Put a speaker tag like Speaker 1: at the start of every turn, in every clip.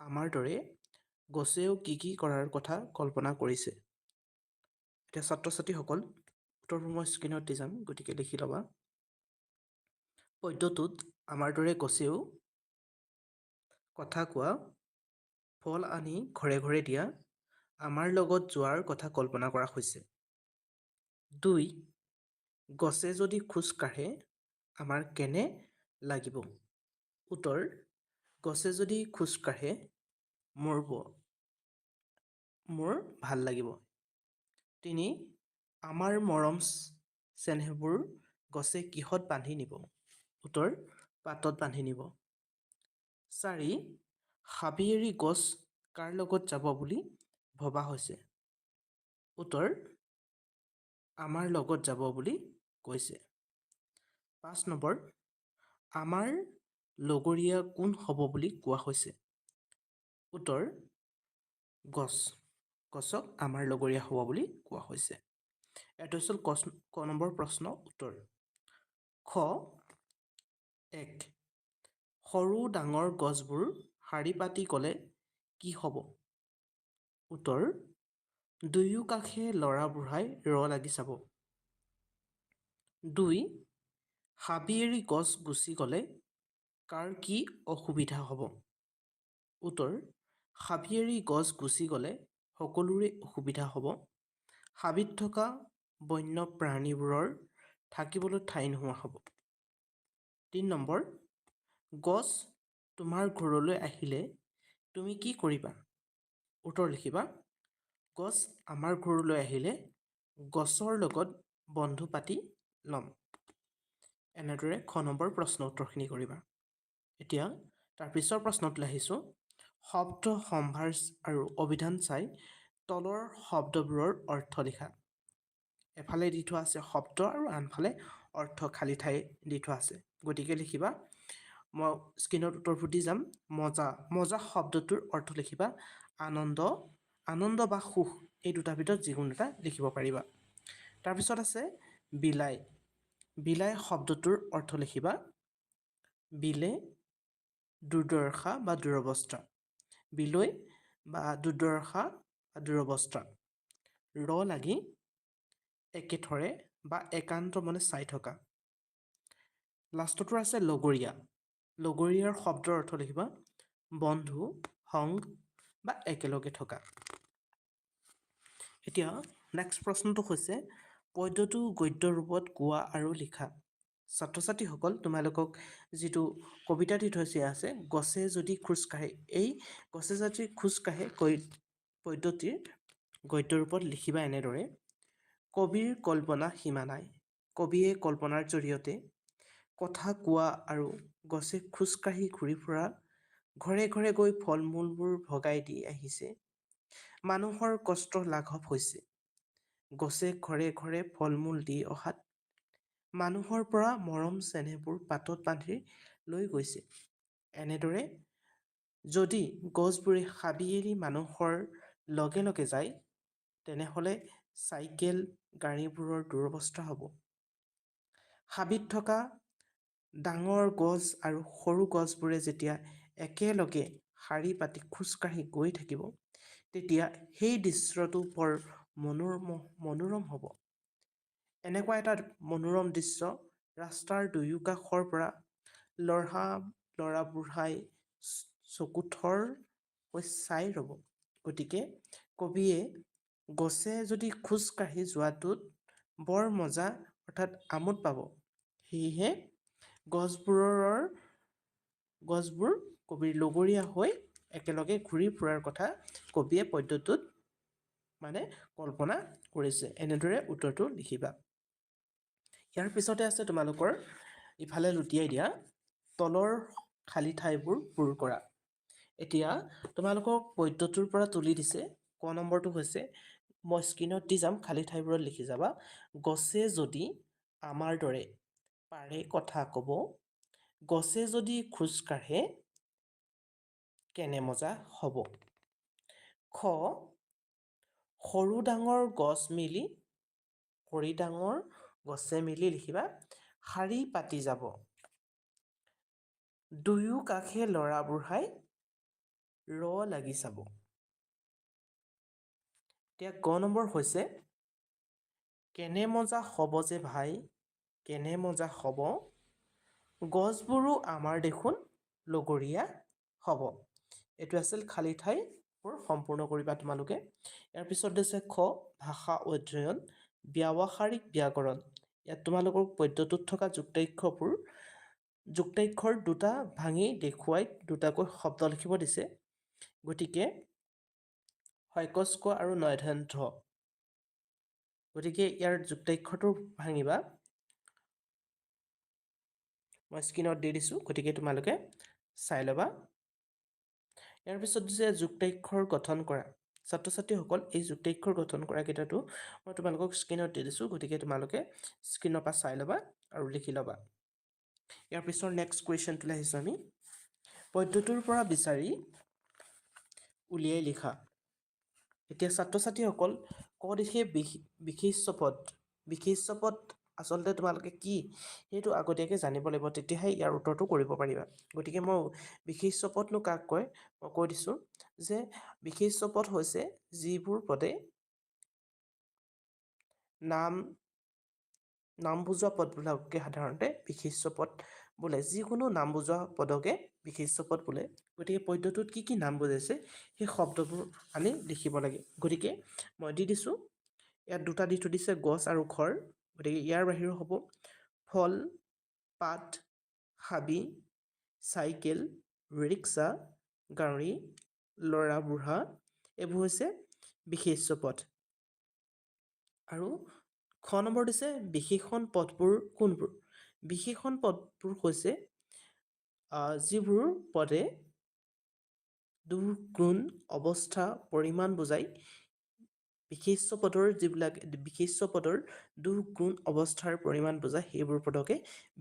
Speaker 1: আমাৰ দৰে গছেও কি কৰাৰ কথা কল্পনা কৰিছে। এতিয়া ছাত্ৰ-ছাত্ৰীসকল উত্তৰবোৰ মই স্ক্ৰীনত দি যাম, গতিকে লিখি ল'বা। পদ্যটোত আমাৰ দৰে গছেও কথা কোৱা, ফল আনি ঘৰে ঘৰে দিয়া, আমাৰ লগত যোৱাৰ কথা কল্পনা কৰা হৈছে। 2. গছে যদি খোজ কাঢ়ে আমাৰ কেনে লাগিব? উত্তৰ: গছে যদি খোজ কাঢ়ে মোৰ ভাল লাগিব। 3. আমাৰ মৰম চেনেহবোৰ গছে কিহত বান্ধি নিব? উত্তৰ: পাতত বান্ধি নিব। 4. হাবি এৰি গছ কাৰ লগত যাব বুলি ভবা হৈছে? উত্তৰ: আমাৰ লগত যাব বুলি কৈছে। 5 নম্বৰ, আমাৰ লগৰীয়া কোন হ'ব বুলি কোৱা হৈছে? উত্তৰ: গছক আমাৰ লগৰীয়া হ'ব বুলি কোৱা হৈছে। এইটো আছিল ক নম্বৰ প্ৰশ্ন উত্তৰ। খ. 1. সৰু ডাঙৰ গছবোৰ শাৰী পাতি গ'লে কি হ'ব? উত্তৰ: দুয়ো কাষে ল'ৰা-বুঢ়াই লাগি চাব। 2. হাবি এৰি গছ গুচি গ'লে কাৰ কি অসুবিধা হ'ব? উত্তৰ: হাবি এৰি গছ গুচি গ'লে সকলোৰে অসুবিধা হ'ব। হাবিত থকা বন্য প্ৰাণীবোৰৰ থাকিবলৈ ঠাই নোহোৱা হ'ব। 3 নম্বৰ, গছ তোমাৰ ঘৰলৈ আহিলে তুমি কি কৰিবা? উত্তৰ লিখিবা। গছ আমাৰ ঘৰলৈ আহিলে গছৰ লগত বন্ধু পাতি ল'ম। এনেদৰে খ নম্বৰ প্ৰশ্ন উত্তৰখিনি কৰিবা। এতিয়া তাৰ পিছৰ প্ৰশ্নটোলৈ আহিছোঁ। শব্দ সম্ভাৰ আৰু অভিধান চাই তলৰ শব্দবোৰৰ অৰ্থ লিখা। এফালে দি থোৱা আছে শব্দ আৰু আনফালে অৰ্থ খালী ঠাই দি থোৱা আছে। গতিকে লিখিবা। মই স্ক্ৰীনত উত্তৰবোৰ দি যাম। মজা শব্দটোৰ অৰ্থ লিখিবা আনন্দ বা সুখ, এই দুটাৰ ভিতৰত যিকোনো এটা লিখিব পাৰিবা। তাৰপিছত আছে বিলাই শব্দটোৰ অৰ্থ লিখিবা। বিলে দুৰ্দশা বা দুৰৱস্থা। বিলৈ বা দুৰ্দশা বা দুৰৱস্থা। লাগি একেথৰে বা একান্ত মনে চাই থকা। লাষ্টটো আছে লগৰীয়াৰ শব্দৰ অৰ্থ লিখিবা। বন্ধু, সংগ বা একেলগে থকা। এতিয়া নেক্সট প্ৰশ্নটো হৈছে পদ্যটো গদ্য ৰূপত কোৱা আৰু লিখা। ছাত্ৰ-ছাত্ৰীসকল তোমালোকক যিটো কবিতা দি থৈছে আছে, গছে যদি খোজ কাঢ়ে, এই গছে যদি খোজ কাঢ়ে পদ্যটিৰ গদ্য ৰূপত লিখিবা এনেদৰে। কবিৰ কল্পনা সীমা নাই। কবিয়ে কল্পনাৰ জৰিয়তে কথা কোৱা আৰু গছে খোজ কাঢ়ি ঘূৰি ফুৰা, ঘৰে ঘৰে গৈ ফল মূলবোৰ ভগাই দি আহিছে। মানুহৰ কষ্ট লাঘৱ হৈছে। গছে ঘৰে ঘৰে ফল মূল দি অহাত মানুহৰ পৰা মৰম চেনেহবোৰ পাতত বান্ধি লৈ গৈছে। এনেদৰে যদি গছবোৰে হাবি এৰি মানুহৰ লগে লগে যায়, তেনেহ'লে চাইকেল গাড়ীবোৰৰ দুৰৱস্থা হ'ব। হাবিত থকা ডাঙৰ গছ আৰু সৰু গছবোৰে যেতিয়া একেলগে শাৰী পাতি খোজকাঢ়ি গৈ থাকিব, তেতিয়া সেই দৃশ্যটো বৰ মনোৰম হ'ব। এনেকুৱা এটা মনোৰম দৃশ্য ৰাস্তাৰ দুয়োকাষৰ পৰা ল'ৰা-বুঢ়াই চকুথৰ হৈ চাই ৰ'ব। গতিকে কবিয়ে গছে যদি খোজ কাঢ়ি যোৱাটোত বৰ মজা অৰ্থাৎ আমোদ পাব। সেয়েহে গছবোৰ কবিৰ লগৰীয়া হৈ একেলগে ঘূৰি ফুৰাৰ কথা কবিয়ে পদ্যটোত কল্পনা কৰিছে। এনেদৰে উত্তৰটো লিখিবা। ইয়াৰ পিছতে আছে তোমালোকৰ ইফালে লুটিয়াই দিয়া তলৰ খালী ঠাইবোৰ পূৰ কৰা। এতিয়া তোমালোকক পদ্যটোৰ পৰা তুলি দিছে। ক নম্বৰটো হৈছে, মই স্ক্ৰীনত দি যাম, খালী ঠাইবোৰত লিখি যাবা। গছে যদি আমাৰ দৰে পাৰে কথা ক'ব, গছে যদি খোজ কাঢ়ে কেনে মজা হ'ব। খ. সৰু ডাঙৰ গছে মিলি লিখিবা শাৰী পাতি যাব। দুয়ো কাষে ল'ৰা বুঢ়াই ৰ লাগি চাব। এতিয়া গ নম্বৰ হৈছে কেনে মজা হ'ব যে ভাই, কেনে মজা হ'ব, গছবোৰো আমাৰ দেখোন লগৰীয়া হ'ব। এইটো আছিল খালী ঠাইবোৰ সম্পূৰ্ণ কৰিবা তোমালোকে। ইয়াৰ পিছত দিছে খ, ভাষা অধ্যয়ন, ব্যৱহাৰিক ব্যাকৰণ। ইয়াত তোমালোকৰ পদ্যটোত থকা যুক্তাক্ষৰ দুটা ভাঙি দেখুৱাই দুটাকৈ শব্দ লিখিব দিছে। গতিকে হয়কচ ক আৰু নয়ধান্থ। গতিকে ইয়াৰ যুক্তাক্ষৰটো ভাঙিবা। মই স্ক্ৰীনত দি দিছোঁ, গতিকে তোমালোকে চাই ল'বা। ইয়াৰ পিছত যে যুক্তাক্ষৰ গঠন কৰা, ছাত্ৰ ছাত্ৰীসকল এই যুক্তাক্ষৰ গঠন কৰা কেইটাটো মই তোমালোকক স্ক্ৰীনত দি দিছোঁ, গতিকে তোমালোকে স্ক্ৰীনৰ পৰা চাই ল'বা আৰু লিখি ল'বা। ইয়াৰ পিছৰ নেক্সট কুৱেশ্যনটোলৈ আহিছোঁ আমি। পদ্যটোৰ পৰা বিচাৰি উলিয়াই লিখা। এতিয়া ছাত্ৰ ছাত্ৰীসকল ক দিশে বিশেষ্য পদ আচলতে তোমালোকে কি সেইটো আগতীয়াকৈ জানিব লাগিব, তেতিয়াহে ইয়াৰ উত্তৰটো কৰিব পাৰিবা। গতিকে মই বিশেষ্য পদনো কাক কয় মই কৈ দিছোঁ যে বিশেষ্য পদ হৈছে যিবোৰ পদে নাম বুজোৱা পদবিলাককে সাধাৰণতে বিশেষ্য পদ বোলে। যিকোনো নাম বুজোৱা পদকে বিশেষ্য পদ বোলে। গতিকে পদ্যটোত কি কি নাম বুজাইছে সেই শব্দবোৰ আমি লিখিব লাগে। গতিকে মই দি দিছোঁ, ইয়াত দুটা দি থৈ দিছে গছ আৰু ঘৰ। গতিকে ইয়াৰ বাহিৰেও হ'ব ফল, পাত, হাবি, চাইকেল, ৰিক্সা, গাড়ী, ল'ৰা বুঢ়া, এইবোৰ হৈছে বিশেষ্য পদ। আৰু খ নম্বৰ দিছে বিশেষণ পদবোৰ কোনবোৰ? বিশেষণ পদবোৰ হৈছে যিবোৰ পদে দুখ, গুণ, অৱস্থা, পৰিমাণ বুজাই। বিশেষ্য পদৰ দুখ, গুণ, অৱস্থাৰ পৰিমাণ বুজাই সেইবোৰ পদকে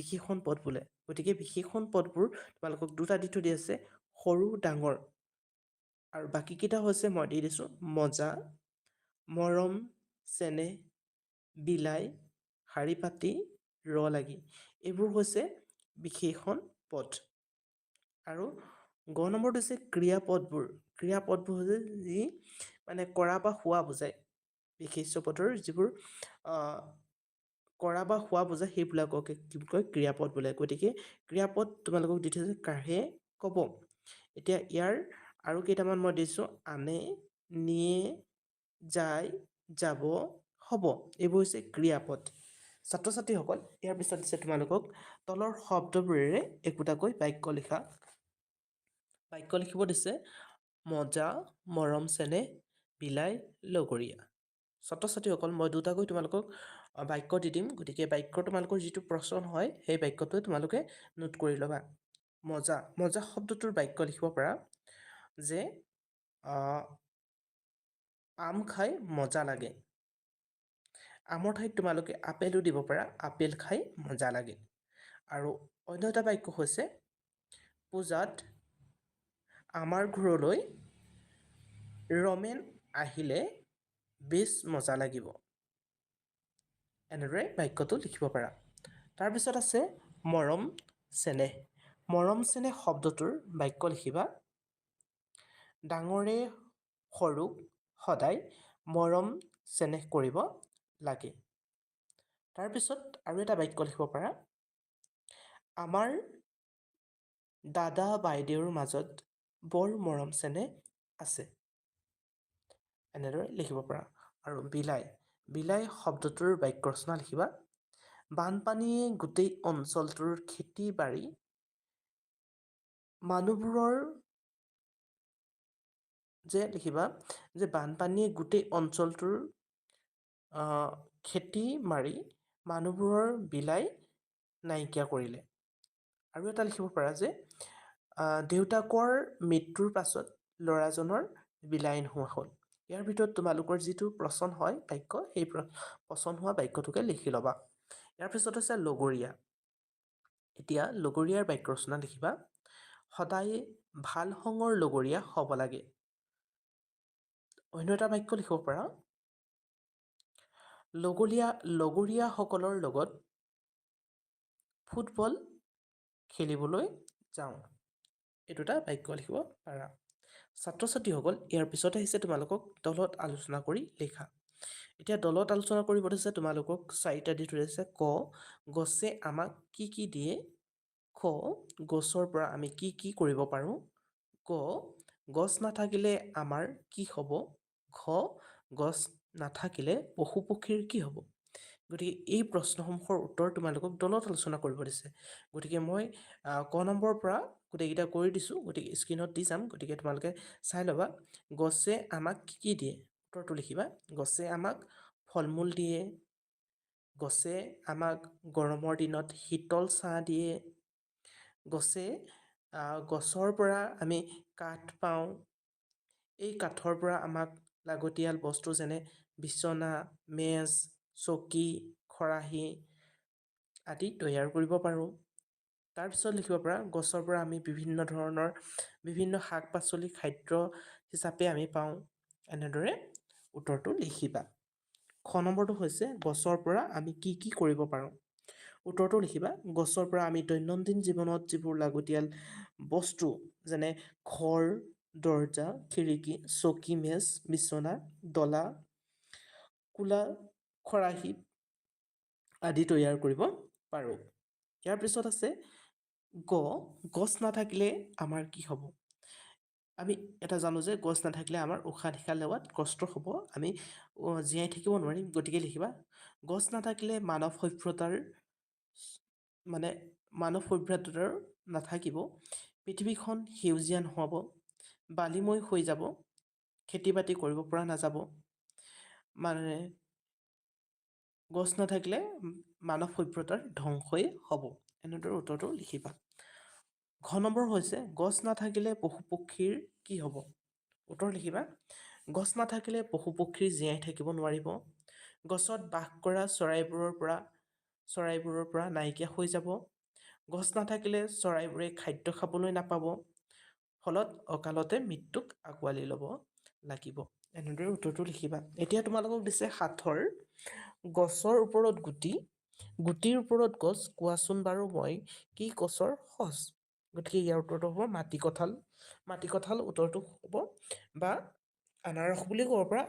Speaker 1: বিশেষণ পদ বোলে। গতিকে বিশেষণ পদবোৰ তোমালোকক দুটা দি থৈ দি আছে, সৰু, ডাঙৰ। আৰু বাকীকেইটা হৈছে মই দি দিছোঁ মজা, মৰম, চেনেহ, বিলাই, শাৰী পাতি, ৰ লাগি। এইবোৰ হৈছে বিশেষণ পদ। আৰু গ নম্বৰটো হৈছে ক্ৰিয়াপদবোৰ। ক্ৰিয়াপদবোৰ হৈছে যি মানে কৰা বা হোৱা বুজায়। বিশেষ্য পদৰ যিবোৰ কৰা বা হোৱা বুজায় সেইবিলাককে কি কয় ক্ৰিয়াপদ বোলে। গতিকে ক্ৰিয়াপদ তোমালোকক দি থৈছে কাঢ়ে, ক'ব। এতিয়া ইয়াৰ আৰু কেইটামান মই দিছোঁ আনে, নিয়ে, যায়, যাব, হ'ব। এইবোৰ হৈছে ক্ৰিয়াপদ। ছাত্ৰ ছাত্ৰীসকল ইয়াৰ পিছত দিছে তোমালোকক তলৰ শব্দবোৰেৰে একোটাকৈ বাক্য লিখা। বাক্য লিখিব দিছে মজা, মৰম, চেনেহ, বিলাই, লগৰীয়া। ছাত্ৰ ছাত্ৰীসকল মই দুটাকৈ তোমালোকক বাক্য দি দিম, গতিকে বাক্যৰ তোমালোকৰ যিটো প্ৰশ্ন হয় সেই বাক্যটো তোমালোকে নোট কৰি ল'বা। মজা, মজা শব্দটোৰ বাক্য লিখিব পাৰা যে আম খাই মজা লাগে। আমৰ ঠাইত তোমালোকে আপেলো দিব পাৰা, আপেল খাই মজা লাগে। আৰু অন্য এটা বাক্য হৈছে পূজাত আমাৰ ঘৰলৈ ৰমেন আহিলে বেছ মজা লাগিব। এনেদৰে বাক্যটো লিখিব পাৰা। তাৰপিছত আছে মৰম, চেনেহ। মৰম, চেনেহ শব্দটোৰ বাক্য লিখিবা ডাঙৰে সৰুক সদায় মৰম, চেনেহ কৰিব লাগে। তাৰপিছত আৰু এটা বাক্য লিখিব পাৰা আমাৰ দাদা বাইদেউৰ মাজত বৰ মৰম চেনেহ আছে। এনেদৰে লিখিব পাৰা। আৰু বিলাই, বিলাই শব্দটোৰ বাক্য ৰচনা লিখিবা বানপানীয়ে গোটেই অঞ্চলটোৰ খেতি বাৰী মানুহবোৰৰ লিখিবা যে বানপানীয়ে গোটেই অঞ্চলটোৰ খেতি মাৰি মানুহবোৰৰ বিলাই নাইকিয়া কৰিলে। আৰু এটা লিখিব পাৰা যে দেউতাকৰ মৃত্যুৰ পাছত ল'ৰাজনৰ বিলাই নোহোৱা হ'ল। ইয়াৰ ভিতৰত তোমালোকৰ যিটো পচন্দ হয় বাক্য সেই পচন্দ হোৱা বাক্যটোকে লিখি ল'বা। ইয়াৰ পিছত হৈছে লগৰীয়া। এতিয়া লগৰীয়াৰ বাক্য ৰচনা লিখিবা সদায় ভাল সংগৰ লগৰীয়া হ'ব লাগে। অন্য এটা বাক্য লিখিব পাৰা লগৰীয়াসকলৰ লগত ফুটবল খেলিবলৈ যাওঁ। এই দুটা বাক্য লিখিব পাৰা। ছাত্ৰ ছাত্ৰীসকল ইয়াৰ পিছত আহিছে তোমালোকক দলত আলোচনা কৰি লিখা। এতিয়া দলত আলোচনা কৰিব দিছে তোমালোকক 4টা দি থৈ দিছে। ক, গছে আমাক কি কি দিয়ে? খ, গছৰ পৰা আমি কি কি কৰিব পাৰোঁ? গ, গছ নাথাকিলে আমাৰ কি হ'ব? ঘ, গছ নাথাকিলে পশু পক্ষীৰ কি হ'ব? গতিকে এই প্ৰশ্নসমূহৰ উত্তৰ তোমালোকক দলত আলোচনা কৰিব দিছে। গতিকে মই ক নম্বৰৰ পৰা গোটেইকেইটা কৰি দিছোঁ, গতিকে স্ক্ৰীণত দি যাম, গতিকে তোমালোকে চাই ল'বা। গছে আমাক কি কি দিয়ে? উত্তৰটো লিখিবা। গছে আমাক ফল মূল দিয়ে, গছে আমাক গৰমৰ দিনত শীতল ছাঁ দিয়ে, গছে গছৰ পৰা আমি কাঠ পাওঁ, এই কাঠৰ পৰা আমাক লাগতিয়াল বস্তু যেনে বিচনা, মেজ, চকী, খৰাহী আদি তৈয়াৰ কৰিব পাৰোঁ। তাৰপিছত লিখিব পাৰা, গছৰ পৰা আমি বিভিন্ন শাক পাচলি খাদ্য হিচাপে আমি পাওঁ। এনেদৰে উত্তৰটো লিখিবা। খ নম্বৰটো হৈছে গছৰ পৰা আমি কি কি কৰিব পাৰোঁ? উত্তৰটো লিখিবা। গছৰ পৰা আমি দৈনন্দিন জীৱনত যিবোৰ লাগতিয়াল বস্তু যেনে ঘৰ, দৰ্জা, খিৰিকী, চকী, মেজ, বিচনা, ডলা, কুলা, খৰাহী আদি তৈয়াৰ কৰিব পাৰোঁ। ইয়াৰ পিছত আছে গ, গছ নাথাকিলে আমাৰ কি হ'ব? আমি এটা জানো যে গছ নাথাকিলে আমাৰ উশাহ নিশাহ লোৱাত কষ্ট হ'ব, আমি জীয়াই থাকিব নোৱাৰিম। গতিকে লিখিবা, গছ নাথাকিলে মানৱ সভ্যতাৰ নাথাকিব, পৃথিৱীখন সেউজীয়া নহ'ব, বালিময় হৈ যাব, খেতি বাতি কৰিব পৰা নাযাব। মানে গছ নাথাকিলে মানৱ সভ্যতাৰ ধ্বংসই হ'ব। এনেদৰে উত্তৰটো লিখিবা। ঘ নম্বৰ হৈছে গছ নাথাকিলে পশু পক্ষীৰ কি হ'ব? উত্তৰ লিখিবা। গছ নাথাকিলে পশু পক্ষী জীয়াই থাকিব নোৱাৰিব। গছত বাস কৰা চৰাইবোৰৰ পৰা নাইকিয়া হৈ যাব। গছ নাথাকিলে চৰাইবোৰে খাদ্য খাবলৈ নাপাব, ফলত অকালতে মৃত্যুক আঁকোৱালি ল'ব লাগিব। এনেদৰে উত্তৰটো লিখিবা। এতিয়া তোমালোকক দিছে সাথৰ, গছৰ ওপৰত গুটি, গুটিৰ ওপৰত গছ, কোৱাচোন বাৰু মই কি গছৰ সঁচ? গতিকে ইয়াৰ উত্তৰটো হ'ব মাটিকঁঠাল। মাটিকঁঠাল উত্তৰটো হ'ব, বা আনাৰস বুলি ক'ব পাৰা।